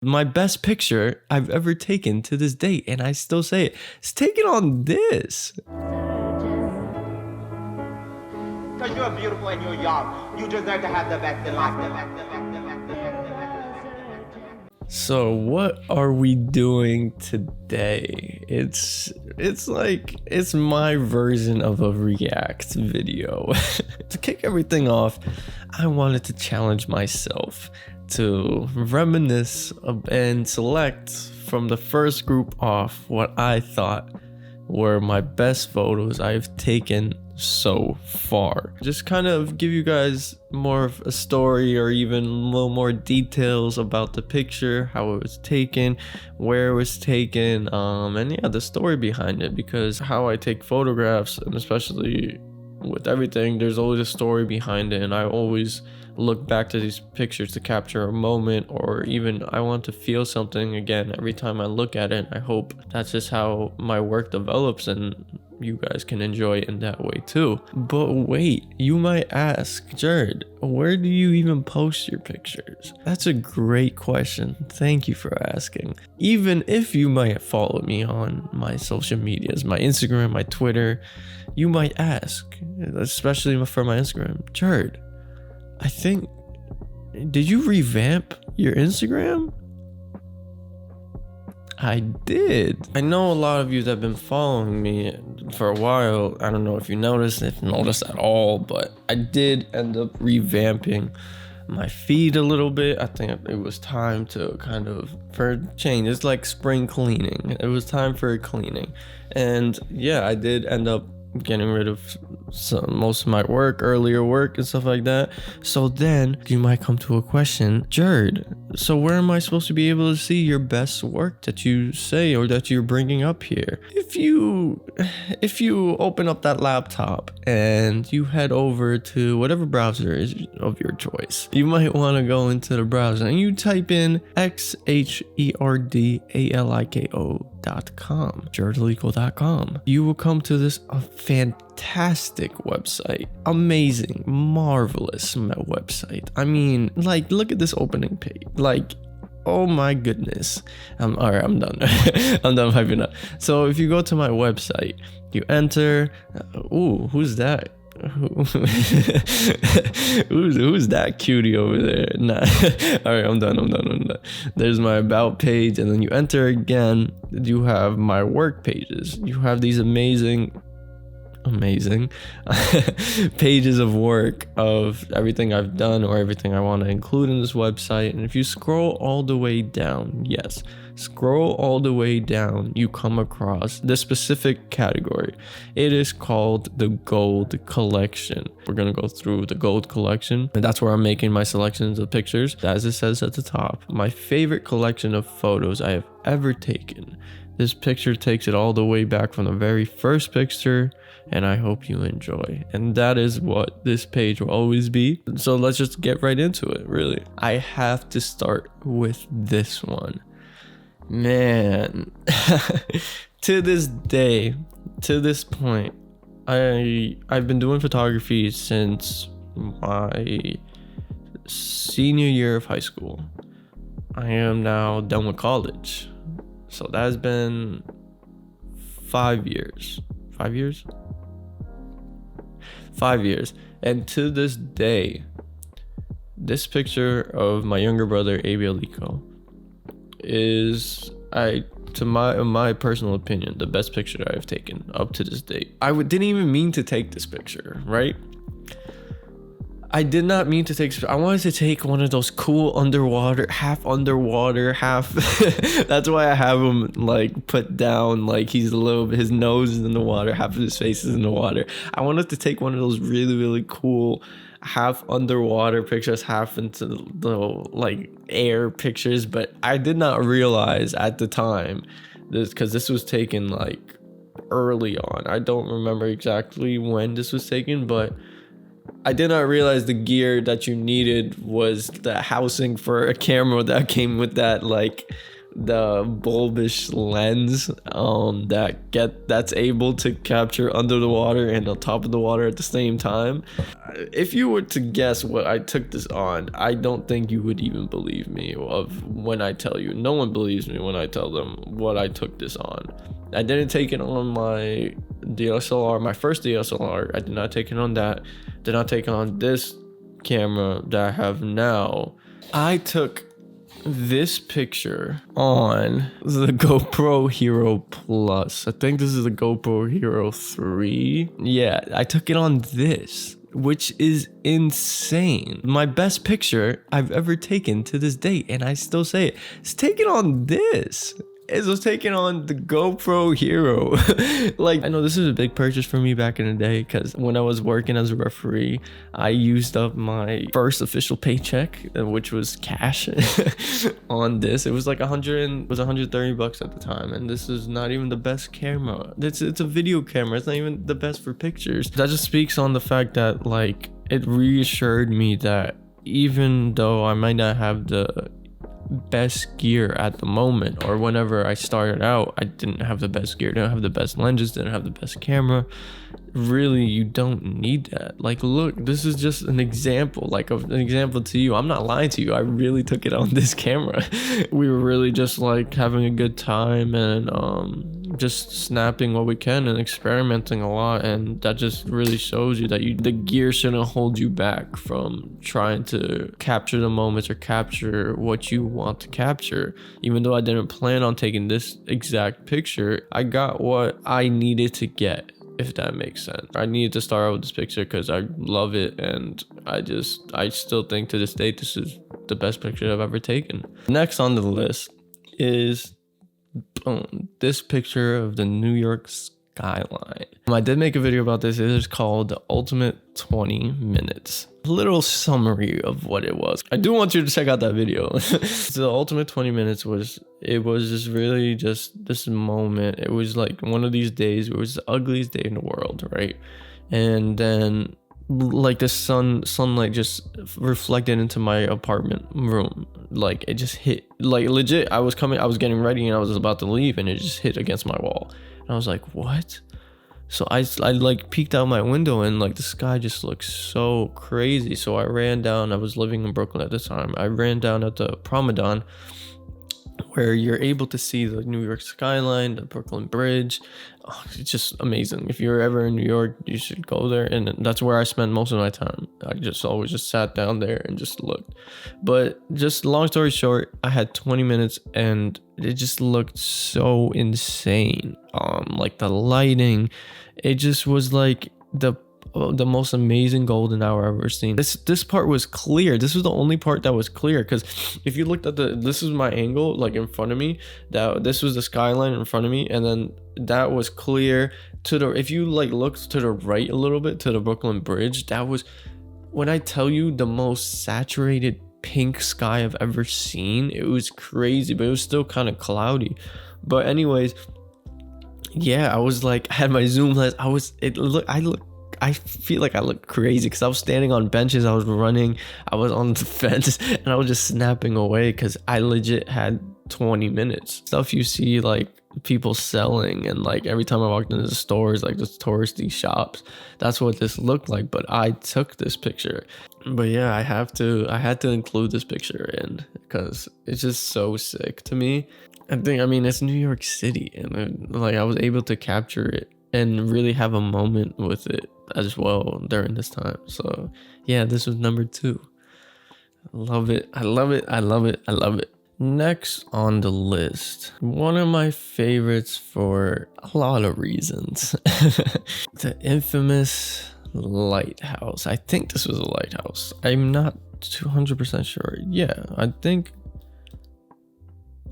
My best picture I've ever taken to this date, and I still say it. It's taken on this. Because you're beautiful and you're young. You deserve to have the best in life. So what are we doing today? It's my version of a react video. To kick everything off, I wanted to challenge myself to reminisce and select from the first group off what I thought were my best photos I've taken so far. Just kind of give you guys more of a story or even a little more details about the picture, how it was taken, where it was taken, and yeah, the story behind it, because how I take photographs, and especially with everything, there's always a story behind it, and I always look back to these pictures to capture a moment, or even I want to feel something again every time I look at it. I hope that's just how my work develops, and you guys can enjoy it in that way too. But wait, you might ask, Xherd, where do you even post your pictures? That's a great question. Thank you for asking. Even if you might follow me on my social medias, my Instagram, my Twitter, you might ask, especially for my Instagram, Xherd, I think, did you revamp your Instagram? I did. I know a lot of you that have been following me for a while. I don't know if you noticed at all, but I did end up revamping my feed a little bit. I think it was time to kind of, for a change. It's like spring cleaning. It was time for a cleaning. And yeah, I did end up getting rid of most of my earlier work and stuff like that. So then you might come to a question, Xherd, so where am I supposed to be able to see your best work that you say or that you're bringing up here? If you open up that laptop and you head over to whatever browser is of your choice, you might want to go into the browser and you type in XherdAliko.com. You will come to this fantastic website, amazing, marvelous website. I mean, like, look at this opening page, like, oh my goodness. All right, I'm done. I'm done hyping up. So if you go to my website, you enter, who's that? Who's that cutie over there? Nah. All right, I'm done. There's my about page, and then you enter again. You have my work pages. You have these amazing pages of work of everything I've done or everything I want to include in this website. And if you scroll all the way down, scroll all the way down, you come across this specific category. It is called the Gold Collection. We're gonna go through the Gold Collection, and that's where I'm making my selections of pictures. As it says at the top, my favorite collection of photos I have ever taken. This picture takes it all the way back from the very first picture, and I hope you enjoy. And that is what this page will always be. So let's just get right into it, really. I have to start with this one. Man, to this day, to this point, I've been doing photography since my senior year of high school. I am now done with college. So that has been 5 years. 5 years? 5 years. And to this day, this picture of my younger brother, XherdAliko, is, in my personal opinion, the best picture I've taken up to this date. Didn't even mean to take this picture, right? I did not mean to take. I wanted to take one of those cool half underwater. That's why I have him like put down, like he's a little bit, his nose is in the water, half of his face is in the water. I wanted to take one of those really, really cool half underwater pictures, half into the like air pictures. But I did not realize at the time because this was taken like early on. I don't remember exactly when this was taken, but I did not realize the gear that you needed was the housing for a camera that came with that like the bulbish lens that's able to capture under the water and on top of the water at the same time. If you were to guess what I took this on, I don't think you would even believe me of when I tell you. No one believes me when I tell them what I took this on. I didn't take it on my DSLR, my first DSLR. I did not take it on that. Did not take it on this camera that I have now. I took this picture on the GoPro Hero Plus. I think this is the GoPro Hero 3. Yeah, I took it on this, which is insane. My best picture I've ever taken to this date, and I still say it. It's taken on this. It was taken on the GoPro Hero. Like, I know this is a big purchase for me back in the day, because when I was working as a referee, I used up my first official paycheck, which was cash, on this. It was like 130 bucks at the time, and this is not even the best camera. It's a video camera. It's not even the best for pictures. That just speaks on the fact that, like, it reassured me that even though I might not have the best gear at the moment, or whenever I started out, I didn't have the best gear, didn't have the best lenses, didn't have the best camera. Really, you don't need that. Like, look, this is just an example, like an example to you. I'm not lying to you. I really took it on this camera. We were really just like having a good time and just snapping what we can and experimenting a lot, and that just really shows you that the gear shouldn't hold you back from trying to capture the moments or capture what you want to capture. Even though I didn't plan on taking this exact picture, I got what I needed to get, if that makes sense. I needed to start out with this picture because I love it, and I still think to this day this is the best picture I've ever taken. Next on the list is this picture of the New York skyline. I did make a video about this. It is called The Ultimate 20 Minutes. A little summary of what it was. I do want you to check out that video. So the Ultimate 20 Minutes was just really just this moment. It was like one of these days. It was the ugliest day in the world, right? And then like the sunlight just reflected into my apartment room. Like it just hit, like legit, I was getting ready and I was about to leave, and it just hit against my wall. And I was like, what? So I like peeked out my window, and like the sky just looked so crazy. So I ran down. I was living in Brooklyn at the time. I ran down at the Promenade, where you're able to see the New York skyline, the Brooklyn Bridge. Oh, it's just amazing. If you're ever in New York, you should go there. And that's where I spent most of my time. I just always just sat down there and just looked. But just long story short, I had 20 minutes and it just looked so insane. Like the lighting, it just was like the most amazing golden hour I've ever seen. This part was clear. This was the only part that was clear, because if you looked at this is my angle, like in front of me, this was the skyline in front of me, and then that was clear to the, if you like looked to the right a little bit to the Brooklyn Bridge, that was, when I tell you, the most saturated pink sky I've ever seen. It was crazy, but it was still kind of cloudy. But anyways, yeah, I was like, I had my zoom lens. I feel like I look crazy because I was standing on benches, I was running, I was on the fence, and I was just snapping away because I legit had 20 minutes. Stuff you see like people selling, and like every time I walked into the stores, like just touristy shops, that's what this looked like. But I took this picture. But yeah, I had to include this picture in because it's just so sick to me. I mean, it's New York City, and like I was able to capture it and really have a moment with it as well during this time. So yeah, this was number 2. I love it. I love it. I love it. I love it. Next on the list, one of my favorites for a lot of reasons. The infamous lighthouse. I think this was a lighthouse. I'm not 200% sure.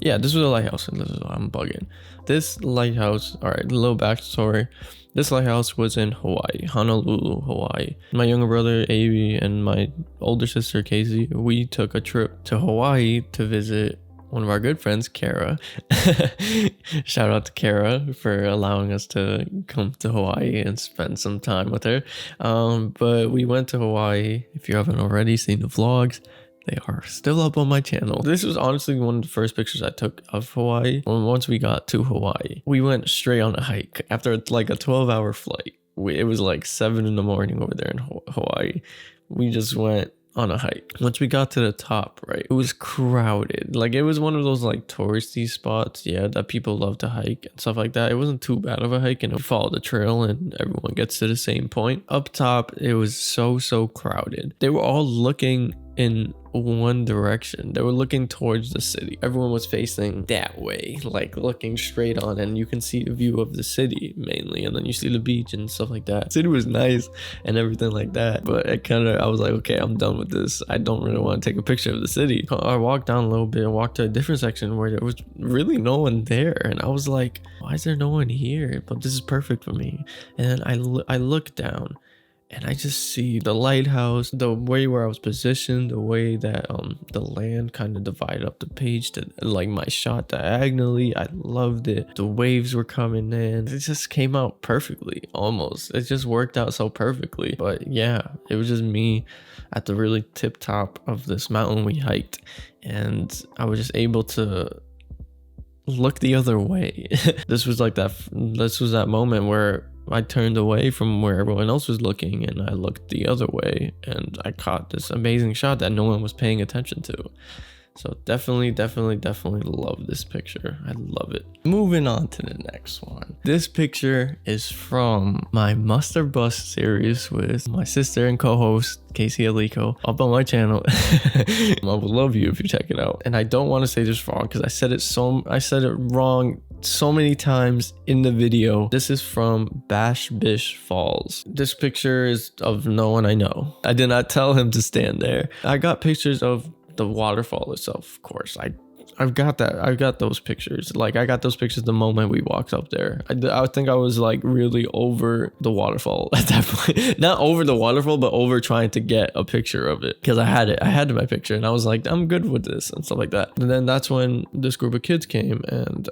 Yeah, this was a lighthouse. I'm bugging. This lighthouse, all right, a little backstory. This lighthouse was in Hawaii, Honolulu, Hawaii. My younger brother, Avi, and my older sister, Casey, we took a trip to Hawaii to visit one of our good friends, Kara. Shout out to Kara for allowing us to come to Hawaii and spend some time with her. But we went to Hawaii. If you haven't already seen the vlogs, They are still up on my channel. This was honestly one of the first pictures I took of Hawaii. Once we got to Hawaii, we went straight on a hike after like a 12-hour flight. It was like 7 in the morning over there in Hawaii. We just went on a hike. Once we got to the top, right, it was crowded. Like, it was one of those like touristy spots, yeah, that people love to hike and stuff like that. It wasn't too bad of a hike, and we followed the trail and everyone gets to the same point. Up top, it was so crowded. They were all looking in one direction. They were looking towards the city. Everyone was facing that way, like looking straight on, and you can see a view of the city mainly, and then you see the beach and stuff like that. The city was nice and everything like that, but I was like, okay, I'm done with this. I don't really want to take a picture of the city. I walked down a little bit and walked to a different section where there was really no one there, and I was like, why is there no one here? But this is perfect for me. And then I look down and I just see the lighthouse, the way where I was positioned, the way that the land kind of divided up the page to like my shot diagonally. I loved it. The waves were coming in. It just came out perfectly, almost. It just worked out so perfectly. But yeah, it was just me at the really tip top of this mountain we hiked, and I was just able to look the other way. This was that moment where I turned away from where everyone else was looking and I looked the other way, and I caught this amazing shot that no one was paying attention to. So definitely love this picture. I love it. Moving on to the next one. This picture is from my Mustard Bus series with my sister and co-host XherdAliko up on my channel. I would love you if you check it out. And I don't want to say this wrong because I said it wrong so many times in the video. This is from Bash Bish Falls. This picture is of no one I know. I did not tell him to stand there. I got pictures of the waterfall itself, of course. I've got those pictures. Like, I got those pictures the moment we walked up there. I think I was like really over the waterfall at that point. Not over the waterfall, but over trying to get a picture of it, because I had my picture and I was like, I'm good with this and stuff like that. And then that's when this group of kids came and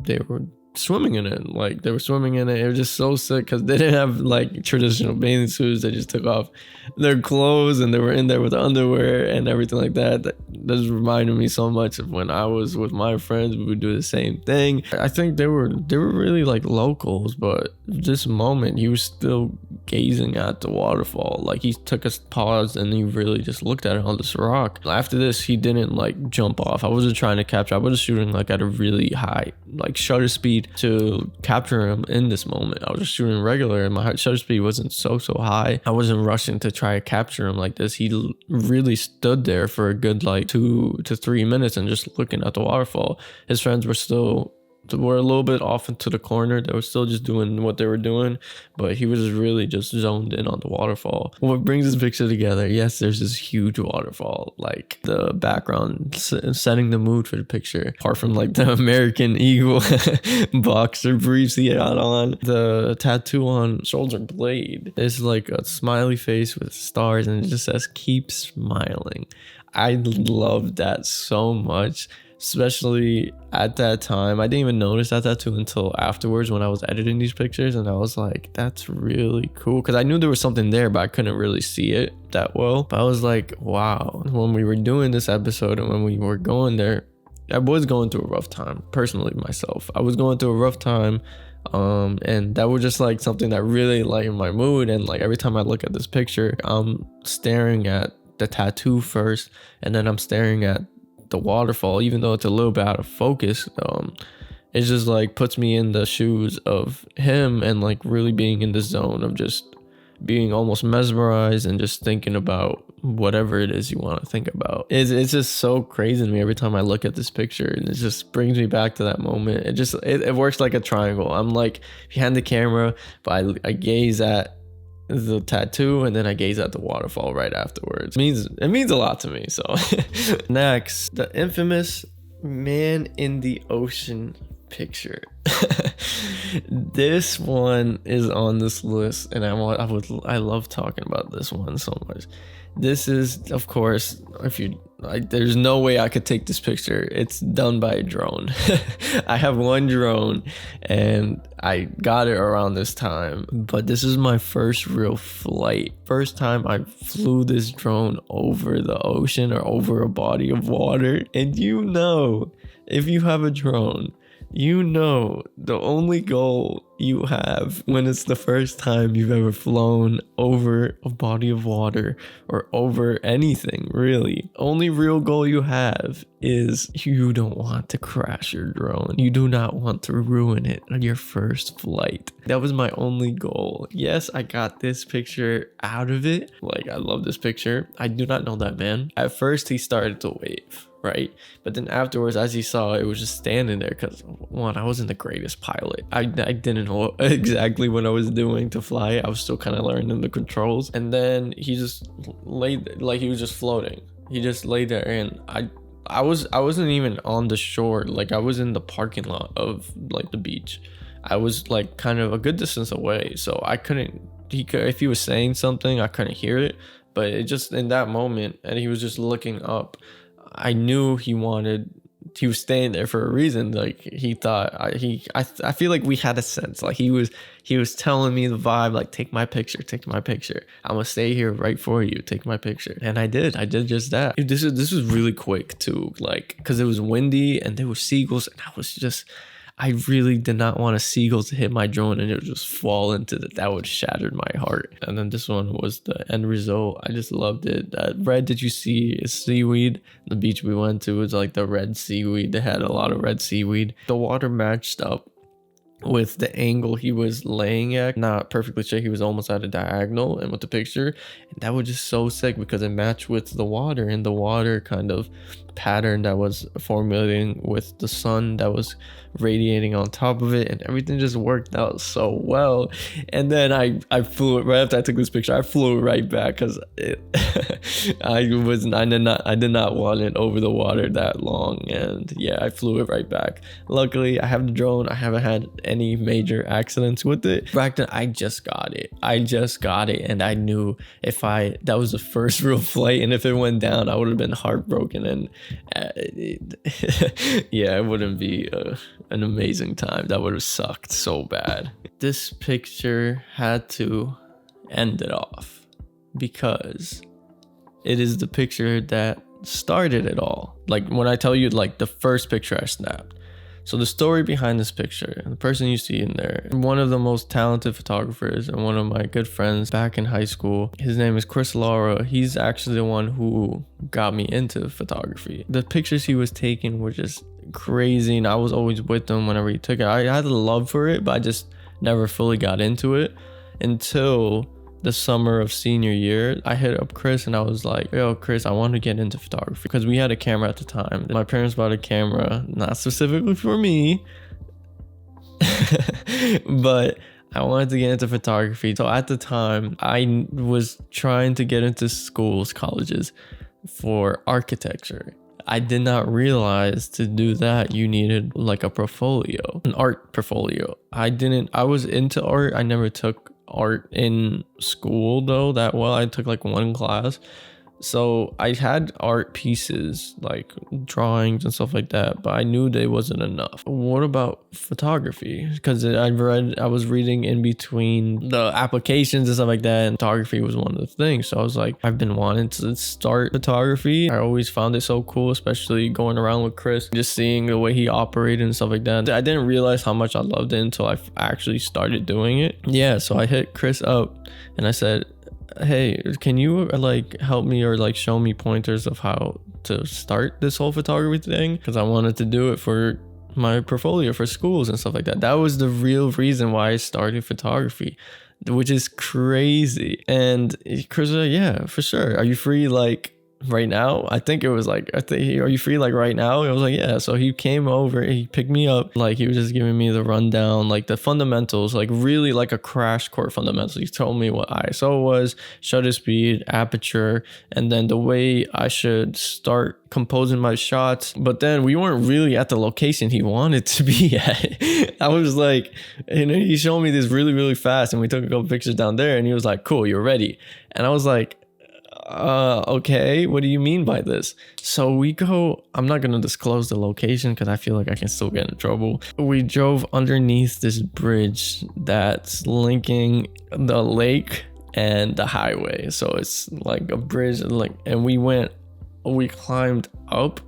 they were swimming in it. Like, they were swimming in it. It was just so sick because they didn't have like traditional bathing suits. They just took off their clothes and they were in there with underwear and everything like that. That just reminded me so much of when I was with my friends. We would do the same thing. I think they were really like locals, but this moment he was still gazing at the waterfall. Like, he took a pause and he really just looked at it on this rock. After this, he didn't like jump off. I wasn't trying to capture. I was shooting like at a really high like shutter speed to capture him in this moment. I was just shooting regular and my shutter speed wasn't so high. I wasn't rushing to try to capture him like this. He really stood there for a good like 2 to 3 minutes and just looking at the waterfall. His friends were a little bit off into the corner. They were still just doing what they were doing, but he was really just zoned in on the waterfall. What brings this picture together? Yes, there's this huge waterfall, like the background setting the mood for the picture. Apart from like the American Eagle boxer briefs he had on, the tattoo on shoulder blade is like a smiley face with stars and it just says "keep smiling." I love that so much. Especially at that time. I didn't even notice that tattoo until afterwards when I was editing these pictures, and I was like, that's really cool, because I knew there was something there but I couldn't really see it that well. But I was like, wow. When we were doing this episode and when we were going there, I was going through a rough time. Personally, myself, I was going through a rough time, and that was just like something that really lightened my mood. And like every time I look at this picture, I'm staring at the tattoo first, and then I'm staring at the waterfall, even though it's a little bit out of focus. It just like puts me in the shoes of him and like really being in the zone of just being almost mesmerized and just thinking about whatever it is you want to think about. It's just so crazy to me every time I look at this picture, and it just brings me back to that moment. It works like a triangle. I'm like behind the camera, but I gaze at the tattoo and then I gaze at the waterfall right afterwards. It means a lot to me. So next, the infamous man in the ocean picture. This one is on this list, and I love talking about this one so much. This is, of course, if you there's no way I could take this picture. It's done by a drone. I have one drone and I got it around this time, but this is my first real flight. First time I flew this drone over the ocean or over a body of water. And you know, if you have a drone, you know the only goal you have when it's the first time you've ever flown over a body of water or over anything, really. Only real goal you have is you don't want to crash your drone. You do not want to ruin it on your first flight. That was my only goal. Yes, I got this picture out of it. Like, I love this picture. I do not know that man. At first, he started to wave, right? But then afterwards, as he saw, it was just standing there because, one, I wasn't the greatest pilot. I didn't know exactly what I was doing to fly it. I was still kind of learning the controls. And then he just laid, like he was just floating. He just laid there, and I wasn't even on the shore. Like, I was in the parking lot of like the beach. I was like kind of a good distance away, so I couldn't, if he was saying something, I couldn't hear it. But it just, in that moment, and he was just looking up, I knew he was staying there for a reason. Like, he thought, I feel like we had a sense. Like, he was telling me the vibe, like, take my picture. I'm gonna stay here right for you. Take my picture. And I did just that. This was really quick too, like, because it was windy and there were seagulls, and I really did not want a seagull to hit my drone and it would just fall into that would shattered my heart. And then this one was the end result. I just loved it. That red that you see is seaweed. The beach we went to was like the red seaweed. They had a lot of red seaweed. The water matched up with the angle he was laying at, not perfectly straight. He was almost at a diagonal, and with the picture, and that was just so sick because it matched with the water, and the water kind of pattern that was formulating with the sun that was radiating on top of it, and everything just worked out so well. And then I flew it right after I took this picture. I flew it right back because I did not want it over the water that long, and yeah, I flew it right back. Luckily, I have the drone. I haven't had any major accidents with it. Back then, I just got it, and I knew that was the first real flight, and if it went down, I would have been heartbroken, and yeah, it wouldn't be an amazing time. That would have sucked so bad. This picture had to end it off because it is the picture that started it all. Like, when I tell you, like, the first picture I snapped. So the story behind this picture, the person you see in there, one of the most talented photographers and one of my good friends back in high school, his name is Chris Lara. He's actually the one who got me into photography. The pictures he was taking were just crazy, and I was always with him whenever he took it. I had a love for it, but I just never fully got into it until the summer of senior year. I hit up Chris and I was like, yo, Chris, I want to get into photography, because we had a camera at the time. My parents bought a camera, not specifically for me, but I wanted to get into photography. So at the time, I was trying to get into colleges for architecture. I did not realize to do that you needed like a portfolio, an art portfolio. I was into art. I never took art in school though that well. I took like one class, so I had art pieces like drawings and stuff like that, but I knew they wasn't enough. What about photography? Because I was reading in between the applications and stuff like that, and photography was one of the things. So I was like, I've been wanting to start photography. I always found it so cool, especially going around with Chris, just seeing the way he operated and stuff like that. I didn't realize how much I loved it until I actually started doing it. Yeah, so I hit Chris up and I said, hey, can you like help me or like show me pointers of how to start this whole photography thing? Because I wanted to do it for my portfolio for schools and stuff like that. That was the real reason why I started photography, which is crazy. And Chris was like, yeah, for sure. Are you free like right now? I think it was like, are you free like right now? I was like, yeah. So he came over, he picked me up, like he was just giving me the rundown, like the fundamentals, like really like a crash course fundamentals. He told me what ISO was, shutter speed, aperture, and then the way I should start composing my shots. But then we weren't really at the location he wanted to be at. I was like, and he showed me this really, really fast, and we took a couple pictures down there, and he was like, cool, you're ready. And I was like, Okay, what do you mean by this? So we go, I'm not gonna disclose the location because I feel like I can still get in trouble. We drove underneath this bridge that's linking the lake and the highway. So it's like a bridge, like, and we climbed up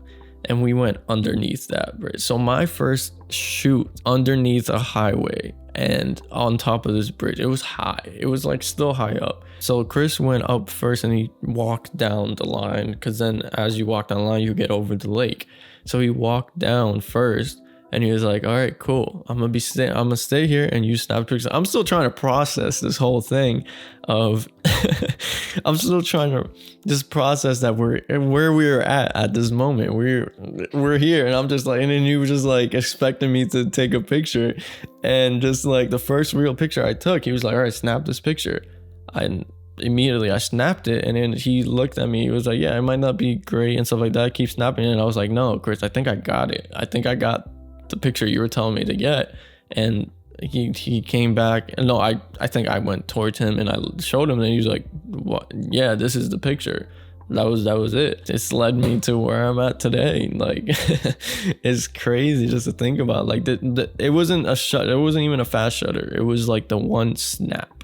and we went underneath that bridge. So my first shoot underneath a highway and on top of this bridge, it was high. It was like still high up. So Chris went up first and he walked down the line, because then as you walk down the line, you get over the lake. So he walked down first and he was like, all right, cool. I'm gonna stay here and you snap pictures. I'm still trying to process this whole thing of I'm still trying to just process that we're where we were at this moment. We're here, and I'm just like, and then you were just like expecting me to take a picture, and just like the first real picture I took, he was like, all right, snap this picture. Immediately I snapped it, and then he looked at me. He was like, yeah, it might not be great and stuff like that. Keep snapping it. And I was like, no, Chris, I think I got it. I think I got the picture you were telling me to get. And he came back, and no, I think I went towards him and I showed him, and he was like, what? Yeah, this is the picture. That was it. It's led me to where I'm at today. Like, it's crazy just to think about. Like, it wasn't a shut. It wasn't even a fast shutter. It was like the one snap,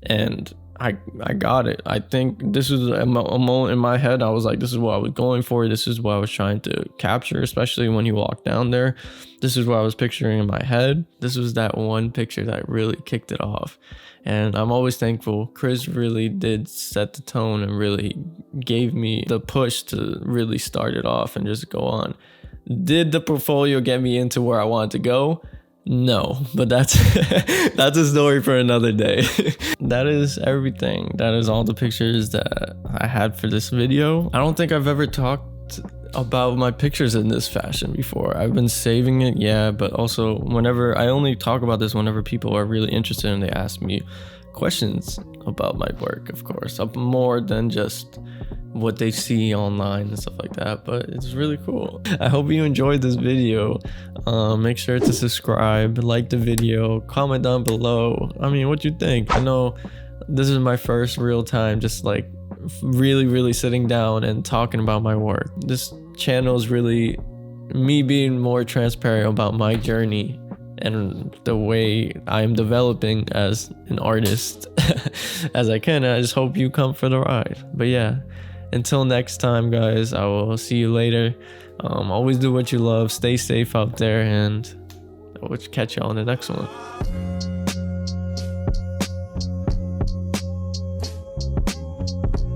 and I got it. I think this was a moment in my head. I was like, this is what I was going for. This is what I was trying to capture, especially when you walk down there. This is what I was picturing in my head. This was that one picture that really kicked it off. And I'm always thankful. Chris really did set the tone and really gave me the push to really start it off and just go on. Did the portfolio get me into where I wanted to go? No, but that's a story for another day. That is everything. That is all the pictures that I had for this video. I don't think I've ever talked about my pictures in this fashion before. I've been saving it, yeah, but also whenever I only talk about this whenever people are really interested and they ask me questions about my work, of course, more than just what they see online and stuff like that. But it's really cool. I hope you enjoyed this video. Make sure to subscribe, like the video, comment down below. I mean, what you think? I know this is my first real time just like really sitting down and talking about my work. This channel is really me being more transparent about my journey and the way I'm developing as an artist as I can. I just hope you come for the ride. But yeah, until next time, guys, I will see you later. Always do what you love, stay safe out there, and I will catch you on the next one.